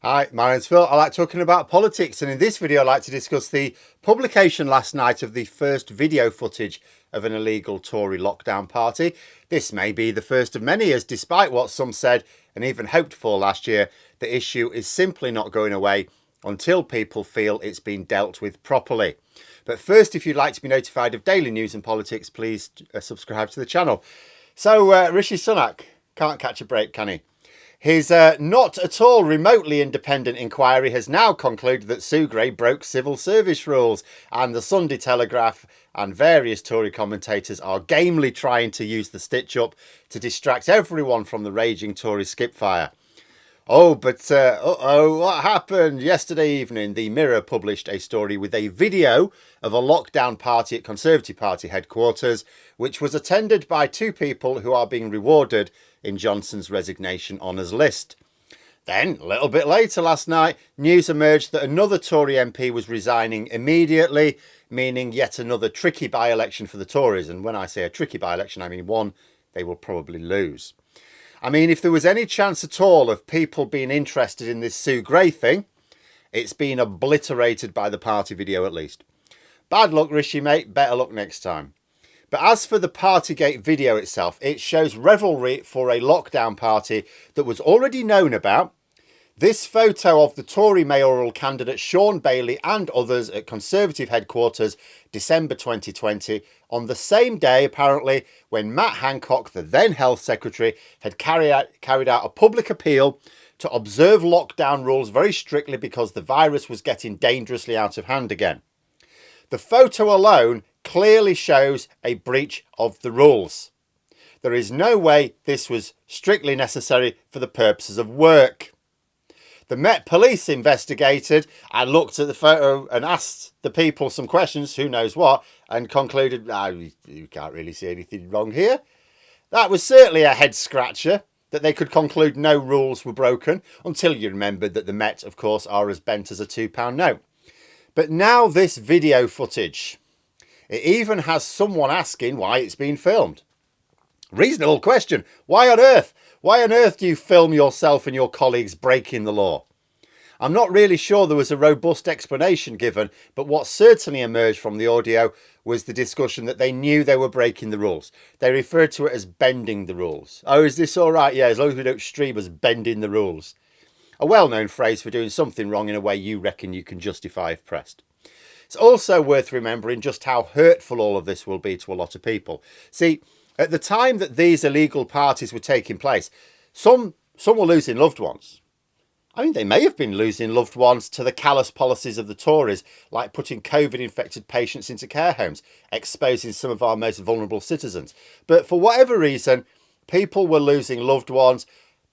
Hi, my name's Phil. I like talking about politics, and in this video I'd like to discuss the publication last night of the first video footage of an illegal Tory lockdown party. This may be the first of many, as despite what some said and even hoped for last year, the issue is simply not going away until people feel it's been dealt with properly. But first, if you'd like to be notified of daily news and politics, please subscribe to the channel. So, Rishi Sunak can't catch a break, can he? His not at all remotely independent inquiry has now concluded that Sue Gray broke civil service rules, and the Sunday Telegraph and various Tory commentators are gamely trying to use the stitch-up to distract everyone from the raging Tory skipfire. Oh, but what happened? Yesterday evening, the Mirror published a story with a video of a lockdown party at Conservative Party headquarters, which was attended by two people who are being rewarded in Johnson's resignation honours list. Then, a little bit later last night, news emerged that another Tory MP was resigning immediately, meaning yet another tricky by-election for the Tories. And when I say a tricky by-election, I mean one they will probably lose. I mean, if there was any chance at all of people being interested in this Sue Gray thing, it's been obliterated by the party video at least. Bad luck, Rishi, mate. Better luck next time. But as for the Partygate video itself, it shows revelry for a lockdown party that was already known about. This photo of the Tory mayoral candidate Sean Bailey and others at Conservative headquarters December 2020, on the same day apparently when Matt Hancock, the then Health Secretary, had carried out a public appeal to observe lockdown rules very strictly because the virus was getting dangerously out of hand again. The photo alone clearly shows a breach of the rules. There is no way this was strictly necessary for the purposes of work. The Met Police investigated and looked at the photo and asked the people some questions, who knows what, and concluded, you can't really see anything wrong here. That was certainly a head scratcher, that they could conclude no rules were broken, until you remembered that the Met, of course, are as bent as a £2 note. But now this video footage. It even has someone asking why it's been filmed. Reasonable question. Why on earth? Why on earth do you film yourself and your colleagues breaking the law? I'm not really sure there was a robust explanation given, but what certainly emerged from the audio was the discussion that they knew they were breaking the rules. They referred to it as bending the rules. Oh, is this all right? Yeah, as long as we don't stream us bending the rules. A well-known phrase for doing something wrong in a way you reckon you can justify if pressed. It's also worth remembering just how hurtful all of this will be to a lot of people. See, at the time that these illegal parties were taking place, some were losing loved ones. I mean, they may have been losing loved ones to the callous policies of the Tories, like putting COVID-infected patients into care homes, exposing some of our most vulnerable citizens. But for whatever reason, people were losing loved ones,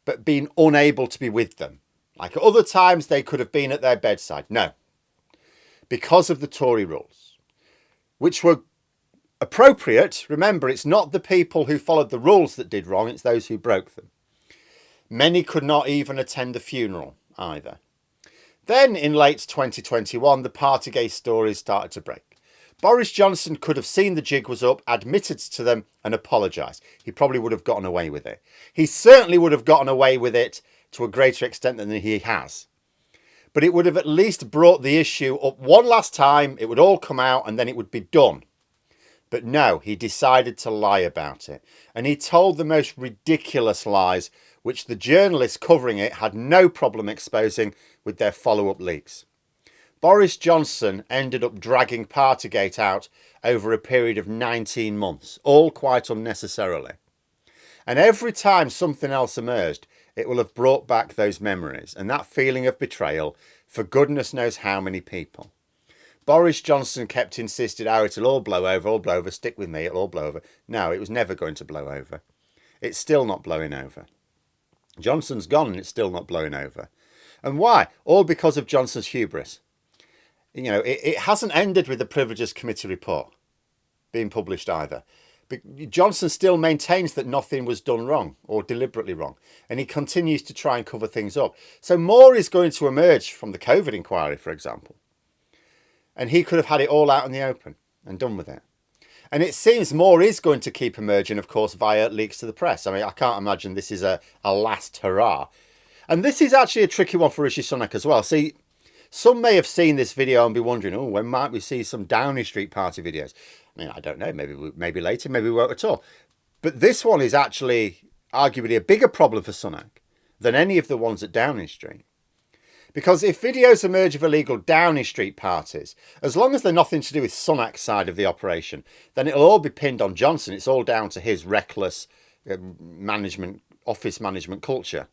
but being unable to be with them. Like at other times, they could have been at their bedside. No. Because of the Tory rules, which were appropriate. Remember, it's not the people who followed the rules that did wrong, it's those who broke them. Many could not even attend the funeral either. Then in late 2021, the Partygate stories started to break. Boris Johnson could have seen the jig was up, admitted to them and apologised. He probably would have gotten away with it. He certainly would have gotten away with it to a greater extent than he has. But it would have at least brought the issue up one last time, it would all come out and then it would be done. But no, he decided to lie about it. And he told the most ridiculous lies, which the journalists covering it had no problem exposing with their follow-up leaks. Boris Johnson ended up dragging Partygate out over a period of 19 months, all quite unnecessarily. And every time something else emerged, it will have brought back those memories and that feeling of betrayal for goodness knows how many people. Boris Johnson kept insisting, it'll all blow over, stick with me, it'll all blow over. No, it was never going to blow over. It's still not blowing over. Johnson's gone and it's still not blowing over. And why? All because of Johnson's hubris. You know, it hasn't ended with the Privileges Committee report being published either. Johnson still maintains that nothing was done wrong or deliberately wrong, and he continues to try and cover things up. So more is going to emerge from the COVID inquiry, for example. And he could have had it all out in the open and done with it. And it seems more is going to keep emerging, of course, via leaks to the press. I mean, I can't imagine this is a last hurrah. And this is actually a tricky one for Rishi Sunak as well. See, some may have seen this video and be wondering, oh, when might we see some Downing Street party videos? I mean, I don't know, maybe later, maybe we won't at all. But this one is actually arguably a bigger problem for Sunak than any of the ones at Downing Street. Because if videos emerge of illegal Downing Street parties, as long as they're nothing to do with Sunak's side of the operation, then it'll all be pinned on Johnson. It's all down to his reckless office management culture.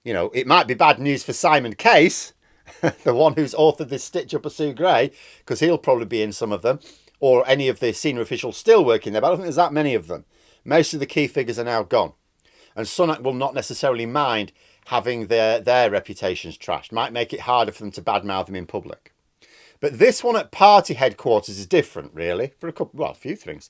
You know, it might be bad news for Simon Case, the one who's authored this Stitch Up a Sue Gray, because he'll probably be in some of them, or any of the senior officials still working there, but I don't think there's that many of them. Most of the key figures are now gone. And Sunak will not necessarily mind having their reputations trashed. Might make it harder for them to badmouth them in public. But this one at party headquarters is different, really, for a few things.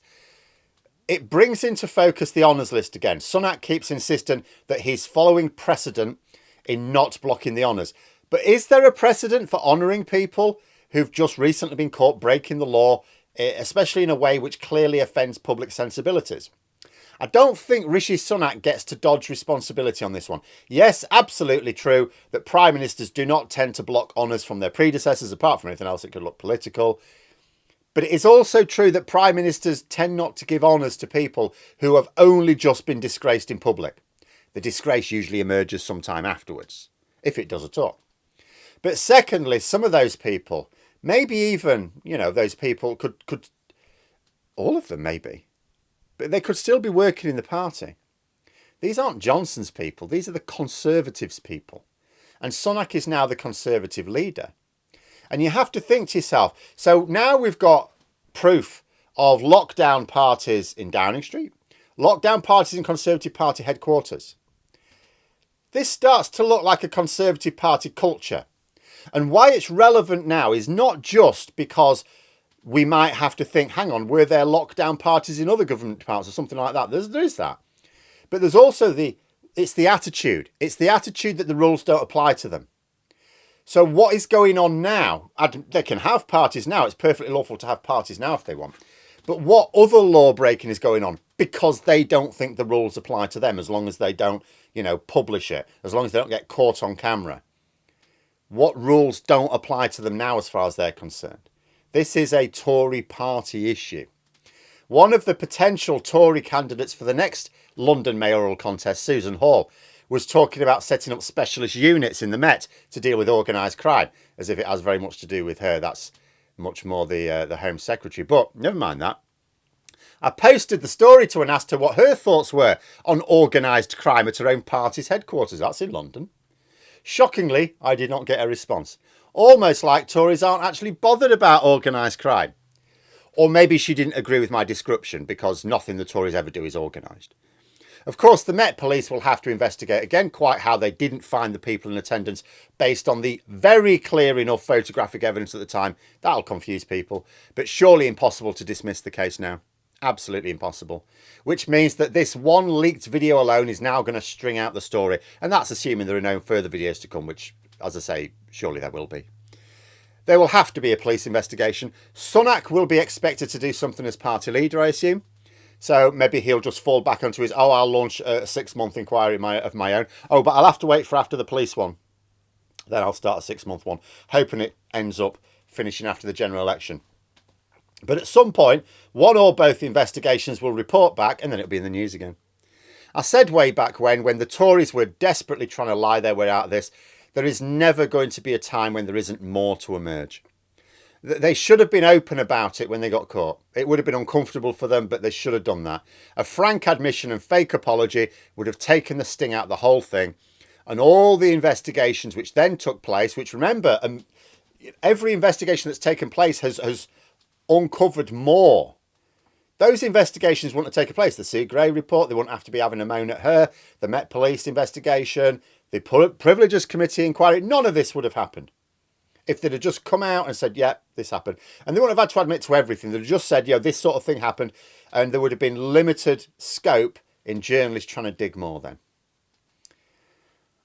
It brings into focus the honours list again. Sunak keeps insisting that he's following precedent in not blocking the honours. But is there a precedent for honouring people who've just recently been caught breaking the law, especially in a way which clearly offends public sensibilities? I don't think Rishi Sunak gets to dodge responsibility on this one. Yes, absolutely true that prime ministers do not tend to block honours from their predecessors, apart from anything else that could look political. But it is also true that prime ministers tend not to give honours to people who have only just been disgraced in public. The disgrace usually emerges sometime afterwards, if it does at all. But secondly, some of those people, maybe even, those people could all of them maybe, but they could still be working in the party. These aren't Johnson's people. These are the Conservatives' people. And Sunak is now the Conservative leader. And you have to think to yourself, so now we've got proof of lockdown parties in Downing Street, lockdown parties in Conservative Party headquarters. This starts to look like a Conservative Party culture. And why it's relevant now is not just because we might have to think, hang on, were there lockdown parties in other government departments or something like that? There is that. But there's also it's the attitude. It's the attitude that the rules don't apply to them. So what is going on now? They can have parties now. It's perfectly lawful to have parties now if they want. But what other law breaking is going on? Because they don't think the rules apply to them, as long as they don't, publish it, as long as they don't get caught on camera. What rules don't apply to them now as far as they're concerned? This is a Tory party issue. One of the potential Tory candidates for the next London mayoral contest, Susan Hall, was talking about setting up specialist units in the Met to deal with organised crime, as if it has very much to do with her. That's much more the Home Secretary. But never mind that. I posted the story to her and asked her what her thoughts were on organised crime at her own party's headquarters. That's in London. Shockingly, I did not get a response. Almost like Tories aren't actually bothered about organised crime. Or maybe she didn't agree with my description, because nothing the Tories ever do is organised. Of course, the Met Police will have to investigate again quite how they didn't find the people in attendance based on the very clear enough photographic evidence at the time. That'll confuse people, but surely impossible to dismiss the case now. Absolutely impossible. Which means that this one leaked video alone is now going to string out the story. And that's assuming there are no further videos to come, which, as I say, surely there will be. There will have to be a police investigation. Sunak will be expected to do something as party leader, I assume. So maybe he'll just fall back onto his, I'll launch a 6-month inquiry of my own. Oh, but I'll have to wait for after the police one. Then I'll start a 6-month one, hoping it ends up finishing after the general election. But at some point, one or both investigations will report back, and then it'll be in the news again. I said way back when the Tories were desperately trying to lie their way out of this, there is never going to be a time when there isn't more to emerge. They should have been open about it when they got caught. It would have been uncomfortable for them, but they should have done that. A frank admission and fake apology would have taken the sting out of the whole thing. And all the investigations which then took place, which remember, every investigation that's taken place has uncovered more. Those investigations wouldn't have taken place. The Sue Gray report, they wouldn't have to be having a moan at her. The Met Police investigation, the Privileges Committee inquiry, none of this would have happened. If they'd have just come out and said, yeah, this happened. And they wouldn't have had to admit to everything. They'd have just said, this sort of thing happened. And there would have been limited scope in journalists trying to dig more then.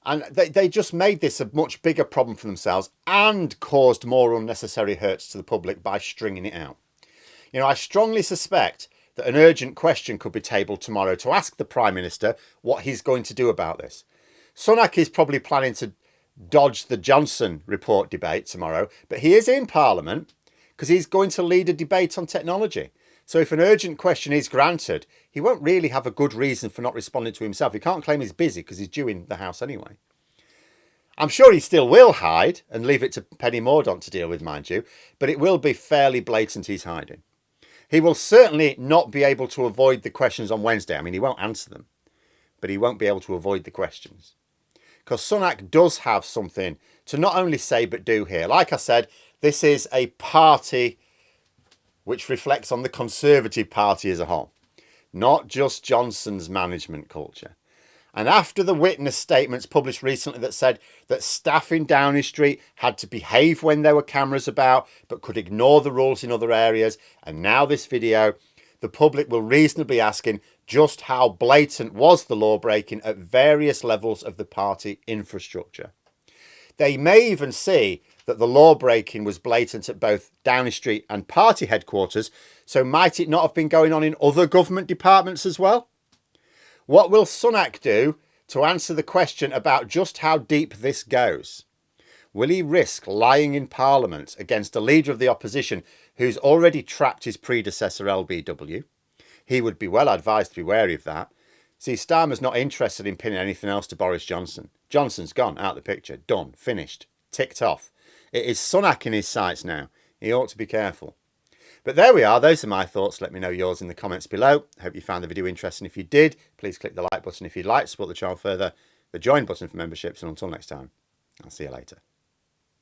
And they just made this a much bigger problem for themselves and caused more unnecessary hurts to the public by stringing it out. I strongly suspect that an urgent question could be tabled tomorrow to ask the Prime Minister what he's going to do about this. Sunak is probably planning to dodge the Johnson report debate tomorrow, but he is in Parliament because he's going to lead a debate on technology. So if an urgent question is granted, he won't really have a good reason for not responding to himself. He can't claim he's busy because he's due in the House anyway. I'm sure he still will hide and leave it to Penny Mordaunt to deal with, mind you, but it will be fairly blatant he's hiding. He will certainly not be able to avoid the questions on Wednesday. I mean, he won't answer them, but he won't be able to avoid the questions. Because Sunak does have something to not only say but do here. Like I said, this is a party which reflects on the Conservative Party as a whole, not just Johnson's management culture. And after the witness statements published recently that said that staff in Downing Street had to behave when there were cameras about but could ignore the rules in other areas, and now this video, the public will reasonably be asking just how blatant was the law breaking at various levels of the party infrastructure. They may even see that the law breaking was blatant at both Downing Street and party headquarters, so might it not have been going on in other government departments as well? What will Sunak do to answer the question about just how deep this goes? Will he risk lying in Parliament against a leader of the opposition who's already trapped his predecessor LBW? He would be well advised to be wary of that. See, Starmer's not interested in pinning anything else to Boris Johnson. Johnson's gone, out of the picture, done, finished, ticked off. It is Sunak in his sights now. He ought to be careful. But there we are. Those are my thoughts. Let me know yours in the comments below. I hope you found the video interesting. If you did, please click the like button if you'd like to support the channel further, the join button for memberships, and until next time, I'll see you later.